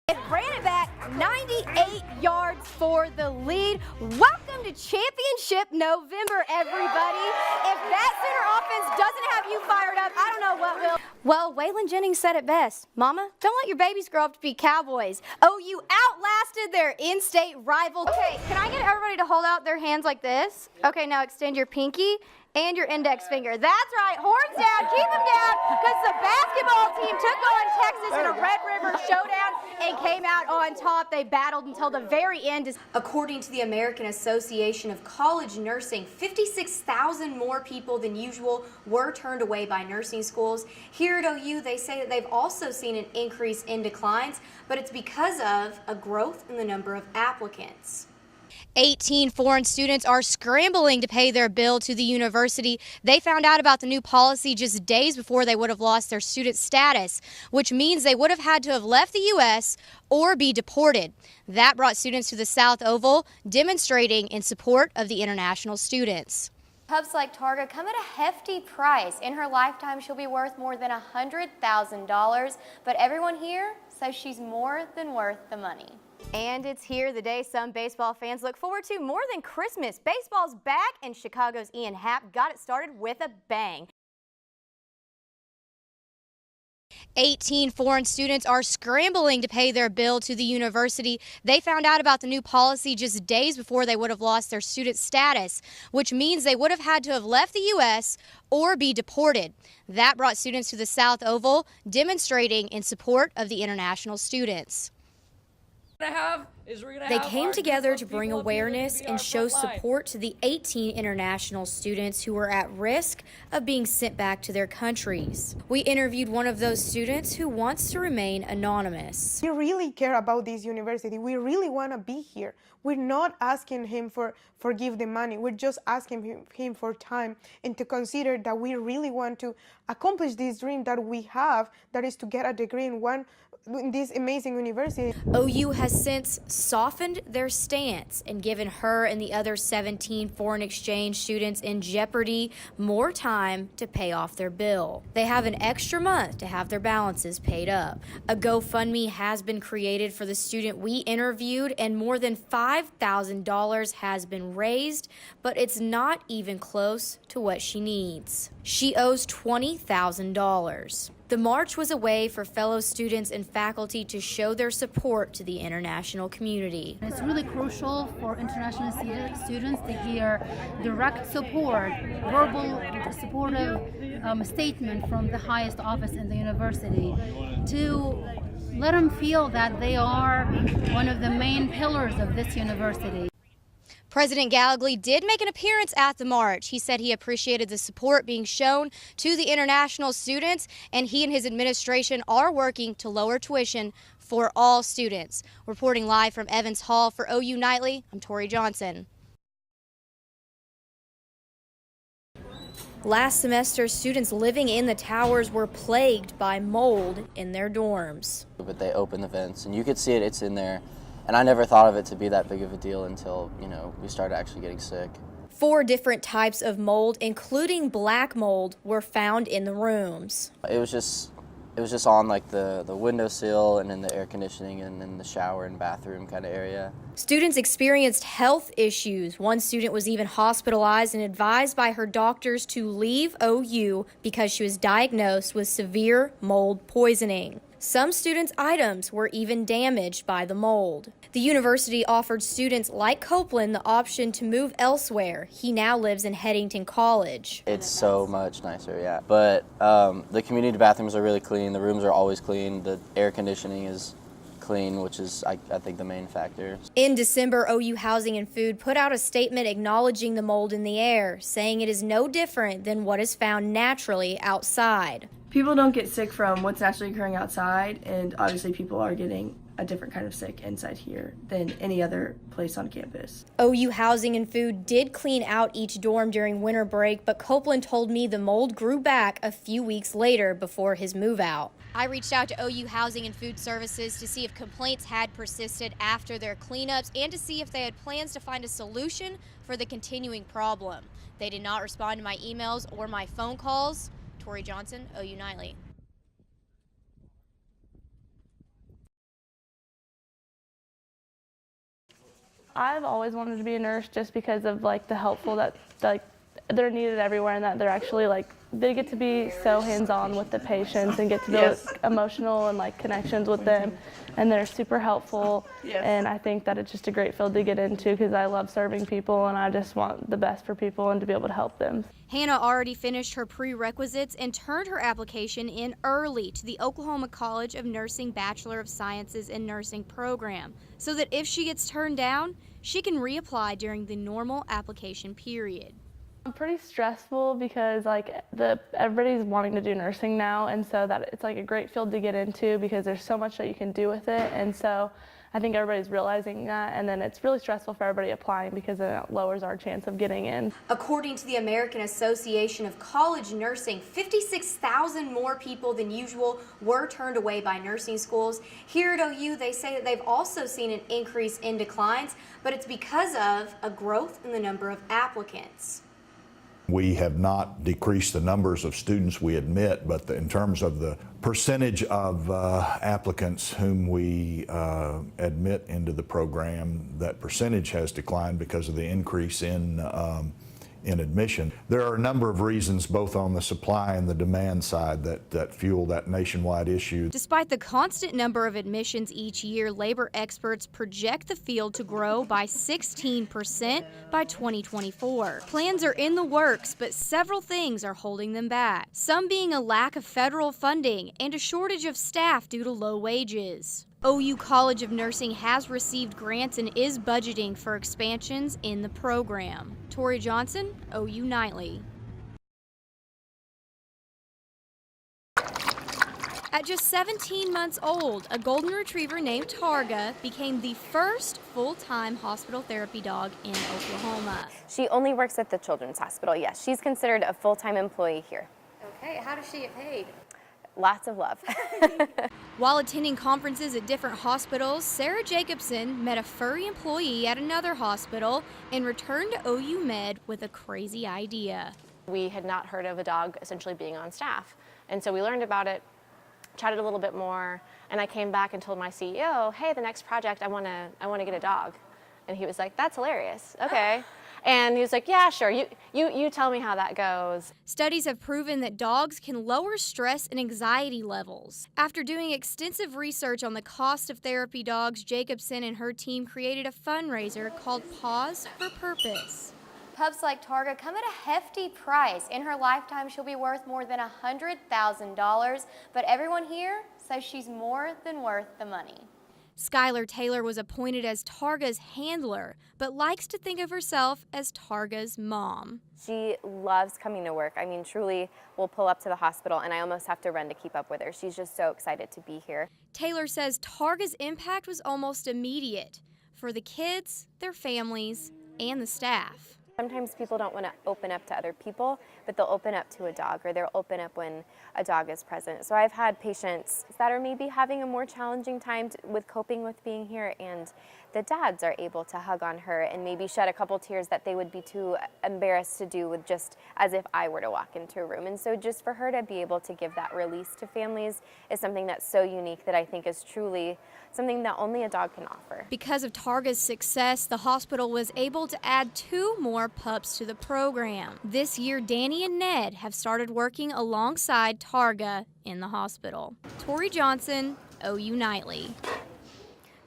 It ran it back 98 yards for the lead. Welcome to Championship November, everybody. If that center offense doesn't have you fired up, I don't know what will. Well, Waylon Jennings said it best. Mama, don't let your babies grow up to be cowboys. OU outlasted their in-state rival. Okay, can I get everybody to hold out their hands like this? Okay, now extend your pinky and your index finger. That's right, horns down, keep them down, because the basketball team took on Texas in a Red River showdown and came out on top. They battled until the very end. According to the American Association of College Nursing, 56,000 more people than usual were turned away by nursing schools. Here at OU, they say that they've also seen an increase in declines, but it's because of a growth in the number of applicants. 18 foreign students are scrambling to pay their bill to the university. They found out about the new policy just days before they would have lost their student status, which means they would have had to have left the U.S. or be deported. That brought students to the South Oval, demonstrating in support of the international students. Pubs like Targa come at a hefty price. In her lifetime, she'll be worth more than $100,000, but everyone here says she's more than worth the money. And it's here, the day some baseball fans look forward to more than Christmas. Baseball's back, and Chicago's Ian Happ got it started with a bang. 18 foreign students are scrambling to pay their bill to the university. They found out about the new policy just days before they would have lost their student status, which means they would have had to have left the U.S. or be deported. That brought students to the South Oval, demonstrating in support of the international students. They came together to bring awareness and show support to the 18 international students who were at risk of being sent back to their countries. We interviewed one of those students who wants to remain anonymous. We really care about this university. We really want to be here. We're not asking him for give the money. We're just asking him for time and to consider that we really want to accomplish this dream that we have, that is to get a degree in this amazing university. OU has since softened their stance and given her and the other 17 foreign exchange students in jeopardy more time to pay off their bill. They have an extra month to have their balances paid up. A GoFundMe has been created for the student we interviewed, and more than $5,000 has been raised, but it's not even close to what she needs. She owes $20,000. The march was a way for fellow students and faculty to show their support to the international community. It's really crucial for international students to hear direct support, verbal supportive statement from the highest office in the university to let them feel that they are one of the main pillars of this university. President Gallegly did make an appearance at the march. He said he appreciated the support being shown to the international students, and he and his administration are working to lower tuition for all students. Reporting live from Evans Hall for OU Nightly, I'm Tori Johnson. Last semester, students living in the towers were plagued by mold in their dorms. But they opened the vents, and you could see it, it's in there. And I never thought of it to be that big of a deal until, we started actually getting sick. 4 different types of mold, including black mold, were found in the rooms. It was just on like the windowsill and in the air conditioning and in the shower and bathroom kind of area. Students experienced health issues. One student was even hospitalized and advised by her doctors to leave OU because she was diagnosed with severe mold poisoning. Some students' items were even damaged by the mold. The university offered students like Copeland the option to move elsewhere. He now lives in Headington College. It's so much nicer, yeah. But the community bathrooms are really clean. The rooms are always clean. The air conditioning is clean, which is, I think, the main factor. In December, OU Housing and Food put out a statement acknowledging the mold in the air, saying it is no different than what is found naturally outside. People don't get sick from what's naturally occurring outside, and obviously people are getting a different kind of sick inside here than any other place on campus. OU Housing and Food did clean out each dorm during winter break, but Copeland told me the mold grew back a few weeks later before his move out. I reached out to OU Housing and Food Services to see if complaints had persisted after their cleanups and to see if they had plans to find a solution for the continuing problem. They did not respond to my emails or my phone calls. Tori Johnson, OU Nightly. I've always wanted to be a nurse just because of like the helpful that like they're needed everywhere, and that they're actually like they get to be so hands-on with the patients and get to build emotional and like connections with them, and they're super helpful. And I think that it's just a great field to get into because I love serving people and I just want the best for people and to be able to help them. Hannah already finished her prerequisites and turned her application in early to the Oklahoma College of Nursing Bachelor of Sciences in Nursing program, so that if she gets turned down, she can reapply during the normal application period. Pretty stressful because like everybody's wanting to do nursing now, and so that it's like a great field to get into because there's so much that you can do with it, and so I think everybody's realizing that, and then it's really stressful for everybody applying because it lowers our chance of getting in. According to the American Association of College Nursing, 56,000 more people than usual were turned away by nursing schools. Here at OU, they say that they've also seen an increase in declines, but it's because of a growth in the number of applicants. We have not decreased the numbers of students we admit, but in terms of the percentage of applicants whom we admit into the program, that percentage has declined because of the increase in admission. There are a number of reasons, both on the supply and the demand side, that fuel that nationwide issue. Despite the constant number of admissions each year, labor experts project the field to grow by 16% by 2024. Plans are in the works, but several things are holding them back. Some being a lack of federal funding and a shortage of staff due to low wages. OU College of Nursing has received grants and is budgeting for expansions in the program. Tori Johnson, OU Nightly. At just 17 months old, a golden retriever named Targa became the first full-time hospital therapy dog in Oklahoma. She only works at the Children's Hospital, yes. She's considered a full-time employee here. Okay, how does she get paid? Lots of love. While attending conferences at different hospitals, Sarah Jacobson met a furry employee at another hospital and returned to OU Med with a crazy idea. We had not heard of a dog essentially being on staff, and so we learned about it, chatted a little bit more, and I came back and told my CEO, hey, the next project, I want to get a dog. And he was like, that's hilarious, okay. And he was like, yeah, sure, you tell me how that goes. Studies have proven that dogs can lower stress and anxiety levels. After doing extensive research on the cost of therapy dogs, Jacobson and her team created a fundraiser called Pause for Purpose. Pups like Targa come at a hefty price. In her lifetime, she'll be worth more than $100,000, but everyone here says she's more than worth the money. Skylar Taylor was appointed as Targa's handler, but likes to think of herself as Targa's mom. She loves coming to work. I mean, truly, we'll pull up to the hospital and I almost have to run to keep up with her. She's just so excited to be here. Taylor says Targa's impact was almost immediate for the kids, their families, and the staff. Sometimes people don't want to open up to other people, but they'll open up to a dog, or they'll open up when a dog is present. So I've had patients that are maybe having a more challenging time with coping with being here, and the dads are able to hug on her and maybe shed a couple tears that they would be too embarrassed to do with just as if I were to walk into a room. And so just for her to be able to give that release to families is something that's so unique that I think is truly something that only a dog can offer. Because of Targa's success, the hospital was able to add 2 more pups to the program. This year, Danny and Ned have started working alongside Targa in the hospital. Tori Johnson, OU Nightly.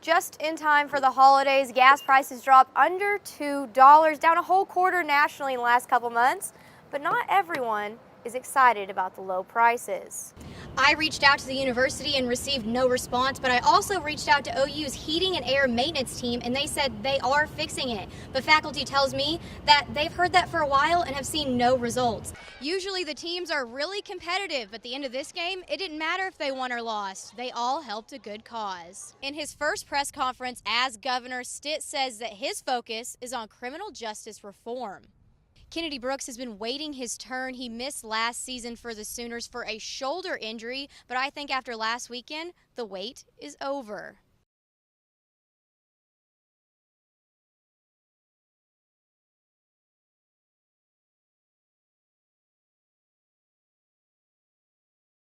Just in time for the holidays, gas prices dropped under $2, down a whole quarter nationally in the last couple months, but not everyone is excited about the low prices. I reached out to the university and received no response, but I also reached out to OU's heating and air maintenance team, and they said they are fixing it. But faculty tells me that they've heard that for a while and have seen no results. Usually the teams are really competitive, but at the end of this game, it didn't matter if they won or lost. They all helped a good cause. In his first press conference as governor, Stitt says that his focus is on criminal justice reform. Kennedy Brooks has been waiting his turn. He missed last season for the Sooners for a shoulder injury, but I think after last weekend, the wait is over.